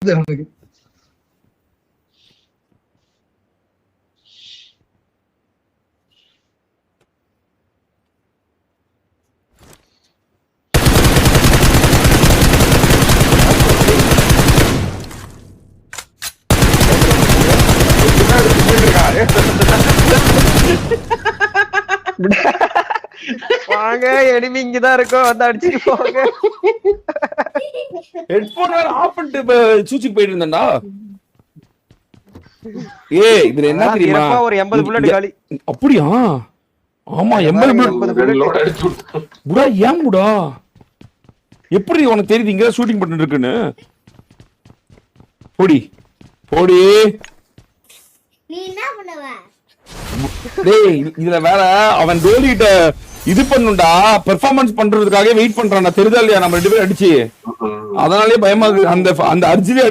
அவனுக்கு வாங்க எனிமி இங்கதான் இருக்கோம், வந்து அடிச்சுட்டு போங்க. ஹெட்போன் வேற ஆஃப் பண்ணிட்டு சூச்சுக்கு போயிட்டு இருந்தேன்டா. இதுல என்ன தெரியுமா, ஒரு 80 புல்லட் காலி. அப்படியா? ஆமா 80 புல்லட். புடா ஏன் புடா எப்படி உனக்கு தெரியுது இங்க ஷூட்டிங் பண்ணிட்டு இருக்குன்னு? போடி போடி. நீ என்ன பண்ணுவ? டேய் இதுல வேற அவன் டோலிட்ட இது பண்ணுண்டா, பெர்ஃபார்மன்ஸ் பண்றதுக்காக வெயிட் பண்றான்டா, தெரியுதா இல்லையா? நம்ம 2 பேரும் அடிச்சு அதனாலே பயமா இருக்கு. அந்த அர்ஜுனே